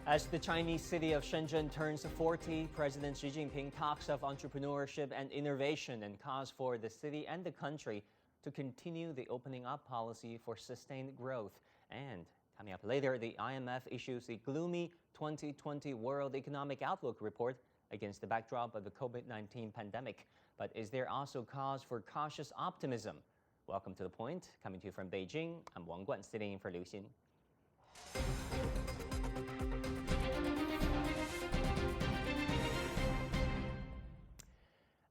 As the Chinese city of Shenzhen turns 40, President Xi Jinping talks of entrepreneurship and innovation and calls for the city and the country to continue the opening up policy for sustained growth. And coming up later, the IMF issues a gloomy 2020 World Economic Outlook report against the backdrop of the COVID-19 pandemic. But is there also cause for cautious optimism? Welcome to The Point. Coming to you from Beijing, I'm Wang Guan, sitting in for Liu Xin.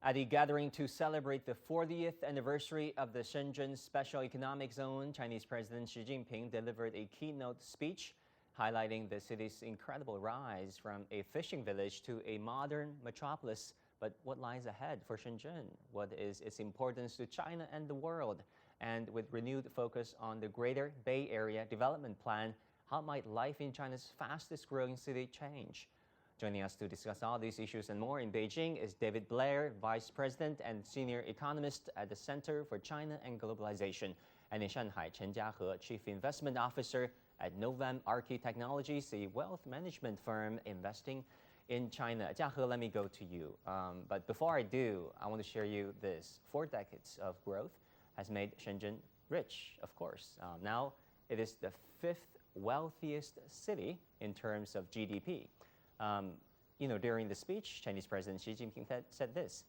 At a gathering to celebrate the 40th anniversary of the Shenzhen Special Economic Zone, Chinese President Xi Jinping delivered a keynote speech highlighting the city's incredible rise from a fishing village to a modern metropolis. But what lies ahead for Shenzhen? What is its importance to China and the world? And with renewed focus on the Greater Bay Area Development Plan, how might life in China's fastest growing city change? Joining us to discuss all these issues and more in Beijing is David BLAIR, Vice President and Senior Economist at the Center for China and Globalization, and in Shanghai, Chen JIAHE, Chief Investment Officer at Novem Arcae Technologies, a wealth management firm investing in China. JIAHE, let me go to you. But before I do, I want to share you this. 4 decades of growth has made Shenzhen rich, of course. Now it is the 5th wealthiest city in terms of GDP. During the speech, Chinese President Xi Jinping said this,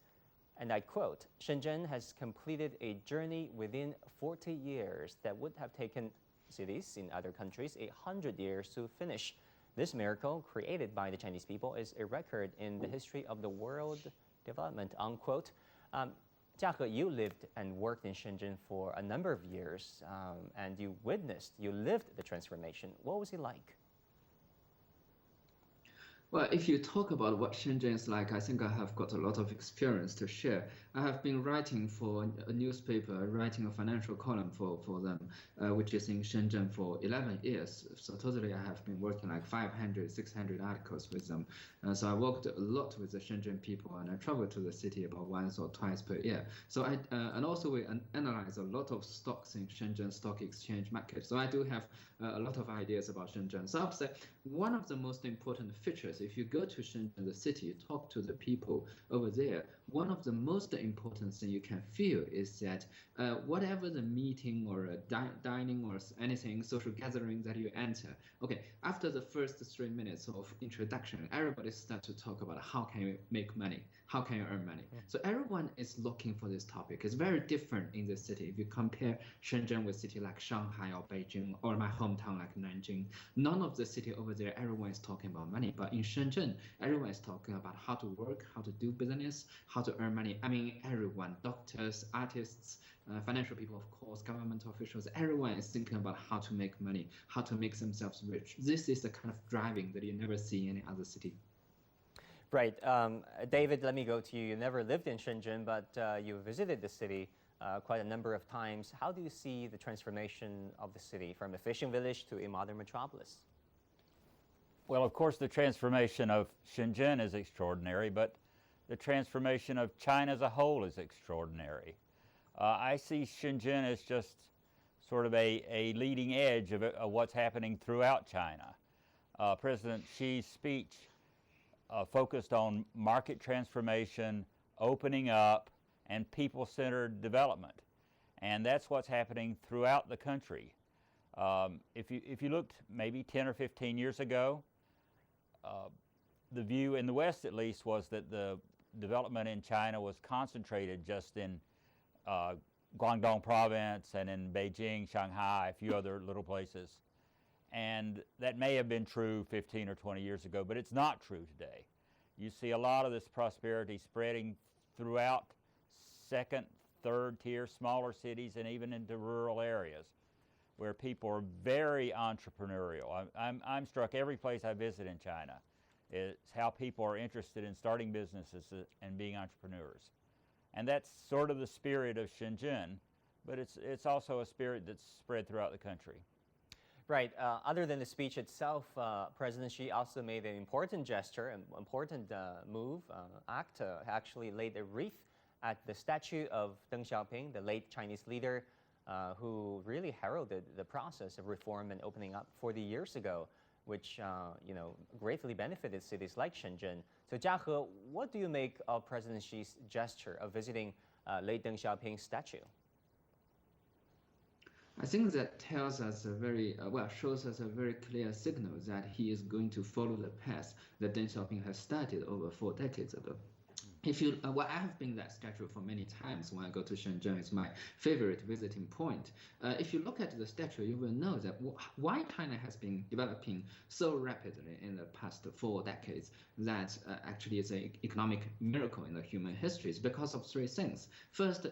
and I quote, "Shenzhen has completed a journey within 40 years that would have taken cities in other countries 100 years to finish. This miracle created by the Chinese people is a record in the history of the world development," unquote. JIAHE, you lived and worked in Shenzhen for a number of years, and you lived the transformation. What was it like? Well, if you talk about what Shenzhen is like, I think I have got a lot of experience to share. I have been writing for a newspaper, writing a financial column for them, which is in Shenzhen for 11 years. So totally I have been working like 500, 600 articles with them. So I worked a lot with the Shenzhen people, and I traveled to the city about once or twice per year. So and also we analyze a lot of stocks in Shenzhen Stock Exchange market. So I do have a lot of ideas about Shenzhen. So I would say one of the most important features, if you go to Shenzhen, the city, you talk to the people over there, one of the most important things you can feel is that whatever the meeting or a dining or anything, social gathering that you enter, okay, after the first 3 minutes of introduction, everybody starts to talk about how can you make money, how can you earn money. So everyone is looking for this topic. It's very different in the city. If you compare Shenzhen with city like Shanghai or Beijing or my hometown like Nanjing, none of the city over there, everyone is talking about money. But in Shenzhen, everyone is talking about how to work, how to do business, how to earn money. I mean, everyone, doctors, artists, financial people, of course, government officials, everyone is thinking about how to make money, how to make themselves rich. This is the kind of driving that you never see in any other city. Right. David, let me go to you. You never lived in Shenzhen, but you visited the city quite a number of times. How do you see the transformation of the city from a fishing village to a modern metropolis? Well, of course, the transformation of Shenzhen is extraordinary, but the transformation of China as a whole is extraordinary. I see Shenzhen as just sort of a leading edge of what's happening throughout China. President Xi's speech focused on market transformation, opening up, and people-centered development. And that's what's happening throughout the country. If you looked maybe 10 or 15 years ago, the view in the West, at least, was that the development in China was concentrated just in Guangdong province and in Beijing, Shanghai, a few other little places. And that may have been true 15 or 20 years ago, but it's not true today. You see a lot of this prosperity spreading throughout second, third tier, smaller cities, and even into rural areas where people are very entrepreneurial. I'm struck every place I visit in China. It's how people are interested in starting businesses and being entrepreneurs. And that's sort of the spirit of Shenzhen, but it's also a spirit that's spread throughout the country. Right. Other than the speech itself, President Xi also made an important gesture, an important act, actually laid a wreath at the statue of Deng Xiaoping, the late Chinese leader, who really heralded the process of reform and opening up 40 years ago. which greatly benefited cities like Shenzhen. So JIAHE, what do you make of President Xi's gesture of visiting late Deng Xiaoping's statue? I think that tells us shows us a very clear signal that he is going to follow the path that Deng Xiaoping has started over 4 decades ago. If you, I have been that statue for many times when I go to Shenzhen. It's my favorite visiting point. If you look at the statue, you will know that why China has been developing so rapidly in the past 4 decades. That actually is an economic miracle in the human history. It's because of 3 things. First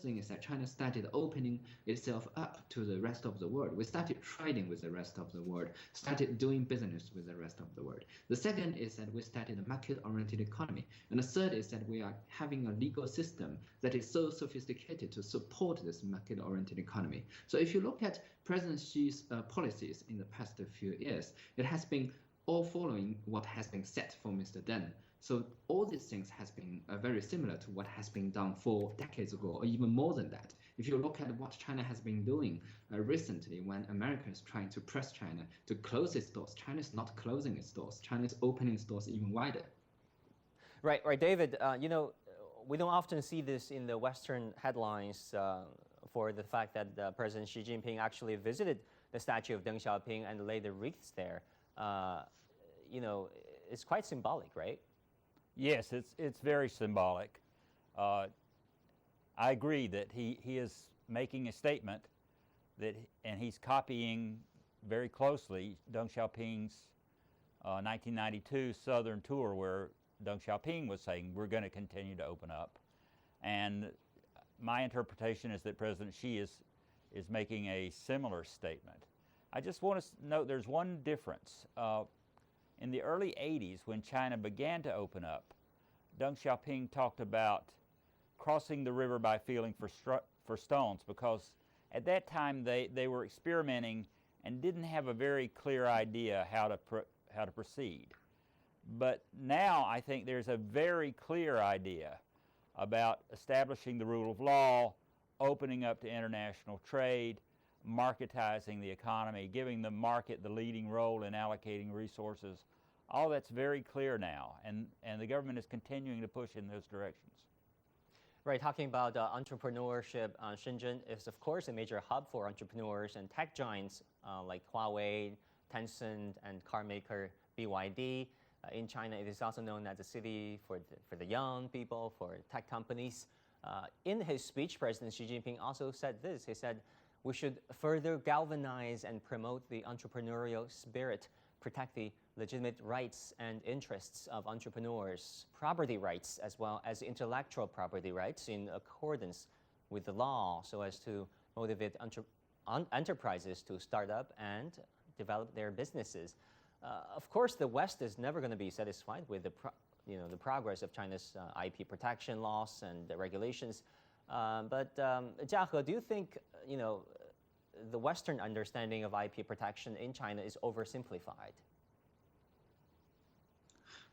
thing is that China started opening itself up to the rest of the world. We started trading with the rest of the world, started doing business with the rest of the world. The second is that we started a market-oriented economy. And the third is that we are having a legal system that is so sophisticated to support this market-oriented economy. So if you look at President Xi's policies in the past few years, it has been all following what has been set for Mr. Deng. So all these things has been very similar to what has been done 4 decades ago, or even more than that. If you look at what China has been doing recently, when America is trying to press China to close its doors, China is not closing its doors. China is opening its doors even wider. Right, David. We don't often see this in the Western headlines for the fact that President Xi Jinping actually visited the statue of Deng Xiaoping and laid the wreaths there. It's quite symbolic, right? Yes, it's very symbolic. I agree that he is making a statement and he's copying very closely Deng Xiaoping's 1992 Southern tour, where Deng Xiaoping was saying we're going to continue to open up. And my interpretation is that President Xi is making a similar statement. I just want to note there's one difference. In the early 80s, when China began to open up, Deng Xiaoping talked about crossing the river by feeling for stones, because at that time they were experimenting and didn't have a very clear idea how to proceed. But now I think there's a very clear idea about establishing the rule of law, opening up to international trade, marketizing the economy, giving the market the leading role in allocating resources. All that's very clear now, and the government is continuing to push in those directions. Right, talking about entrepreneurship, Shenzhen is of course a major hub for entrepreneurs and tech giants like Huawei, Tencent, and car maker BYD. In China, it is also known as a city for the young people, for tech companies. In his speech, President Xi Jinping also said this. He said, we should further galvanize and promote the entrepreneurial spirit, protect the legitimate rights and interests of entrepreneurs, property rights as well as intellectual property rights in accordance with the law, so as to motivate enterprises to start up and develop their businesses. Of course, the West is never going to be satisfied with the progress of China's IP protection laws and the regulations. But JIAHE, do you think the Western understanding of IP protection in China is oversimplified?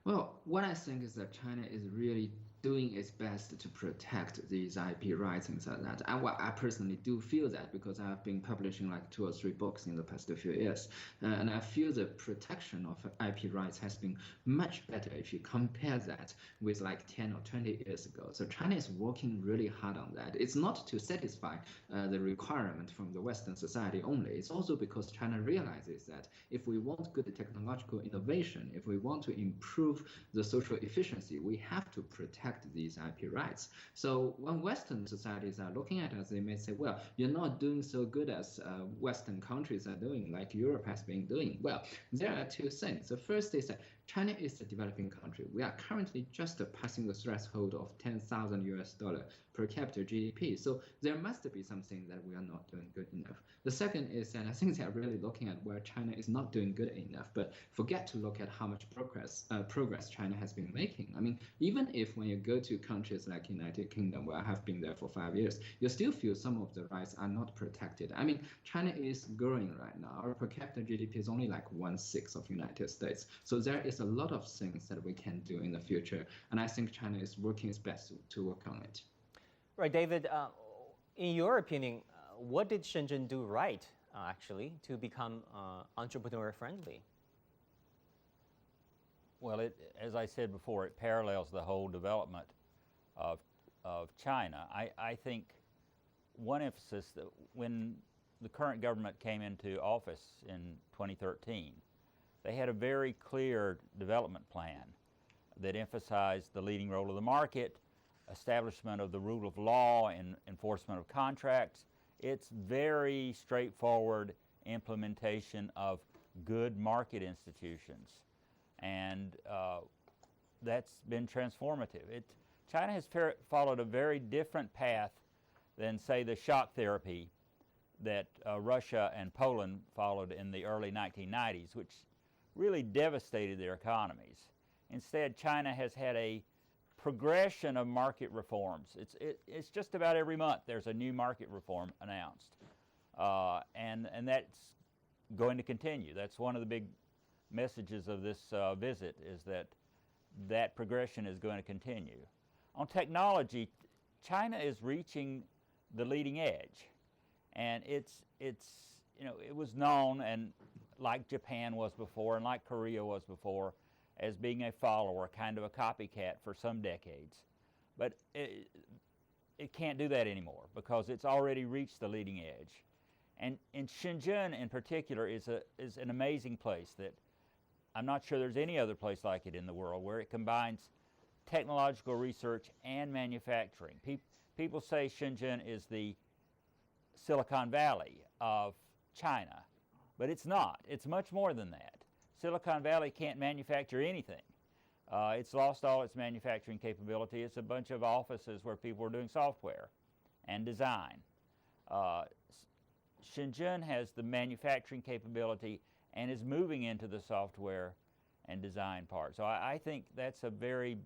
Well, what I think is that China is really doing its best to protect these IP rights and things like that. I personally do feel that, because I have been publishing like 2 or 3 books in the past few years. And I feel the protection of IP rights has been much better if you compare that with like 10 or 20 years ago. So China is working really hard on that. It's not to satisfy the requirement from the Western society only. It's also because China realizes that if we want good technological innovation, if we want to improve the social efficiency, we have to protect these IP rights. So when Western societies are looking at us, they may say, well, you're not doing so good as Western countries are doing, like Europe has been doing. Well, there are 2 things. The first is that China is a developing country. We are currently just passing the threshold of $10,000 per capita GDP. So there must be something that we are not doing good enough. The second is that I think they are really looking at where China is not doing good enough, but forget to look at how much progress China has been making. I mean, even if when you go to countries like United Kingdom, where I have been there for 5 years, you still feel some of the rights are not protected. I mean, China is growing right now. Our per capita GDP is only like 1/6 of United States. So there is a lot of things that we can do in the future. And I think China is working its best to work on it. Right, David, in your opinion, what did Shenzhen do right, actually, to become entrepreneur friendly? Well, as I said before, it parallels the whole development of China. I think one emphasis that when the current government came into office in 2013, they had a very clear development plan that emphasized the leading role of the market, establishment of the rule of law and enforcement of contracts. It's very straightforward implementation of good market institutions, and that's been transformative. China has followed a very different path than, say, the shock therapy that Russia and Poland followed in the early 1990s, which really devastated their economies. Instead, China has had a progression of market reforms. It's just about every month there's a new market reform announced, and that's going to continue. That's one of the big messages of this visit, is that progression is going to continue. On technology, China is reaching the leading edge, and it was known, and like Japan was before and like Korea was before, as being a follower, kind of a copycat for some decades. But it can't do that anymore because it's already reached the leading edge. And Shenzhen in particular is an amazing place that I'm not sure there's any other place like it in the world, where it combines technological research and manufacturing. People say Shenzhen is the Silicon Valley of China, but it's not. It's much more than that. Silicon Valley can't manufacture anything. It's lost all its manufacturing capability. It's a bunch of offices where people are doing software and design. Shenzhen has the manufacturing capability and is moving into the software and design part. So I think that's a very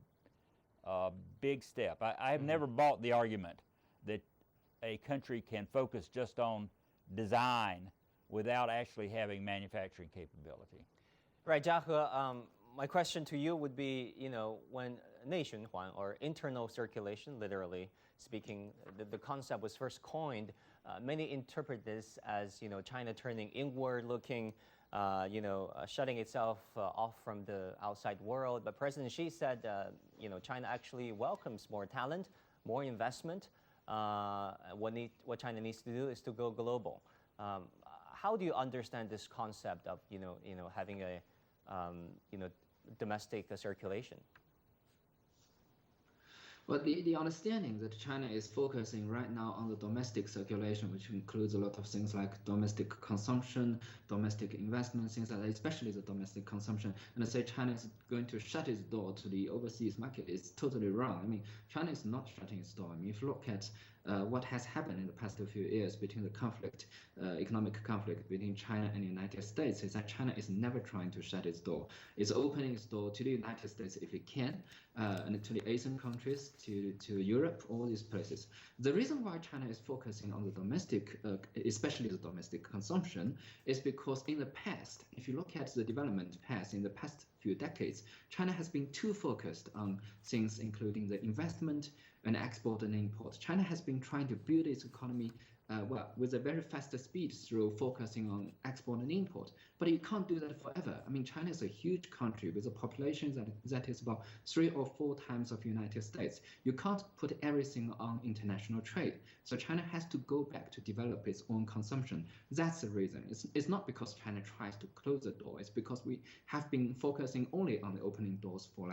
big step. I have never bought the argument that a country can focus just on design without actually having manufacturing capability. Right, JIAHE, my question to you would be, when 内循环, or internal circulation, literally speaking, the concept was first coined, many interpret this as, China turning inward, looking, shutting itself off from the outside world. But President Xi said, China actually welcomes more talent, more investment. What China needs to do is to go global. How do you understand this concept of, having a, domestic circulation? Well, the understanding that China is focusing right now on the domestic circulation, which includes a lot of things like domestic consumption, domestic investment, things like that, especially the domestic consumption, and to say China is going to shut its door to the overseas market is totally wrong. I mean, China is not shutting its door. I mean, if you look at what has happened in the past few years between the conflict, economic conflict between China and the United States, is that China is never trying to shut its door. It's opening its door to the United States if it can, and to the Asian countries, to Europe, all these places. The reason why China is focusing on the domestic, especially the domestic consumption, is because in the past, if you look at the development past in the past few decades, China has been too focused on things including the investment and export and import. China has been trying to build its economy with a very fast speed through focusing on export and import. But you can't do that forever. I mean, China is a huge country with a population that is about 3 or 4 times of the United States. You can't put everything on international trade. So China has to go back to develop its own consumption. That's the reason. It's not because China tries to close the door. It's because we have been focusing only on the opening doors for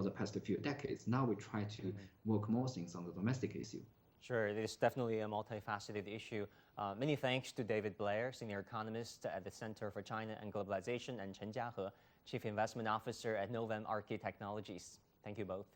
the past few decades. Now we try to work more things on the domestic issue. Sure, it is definitely a multifaceted issue. Many thanks to David BLAIR, Senior Economist at the Center for China and Globalization, and Chen JIAHE, Chief Investment Officer at Novem Arcae Technologies. Thank you both.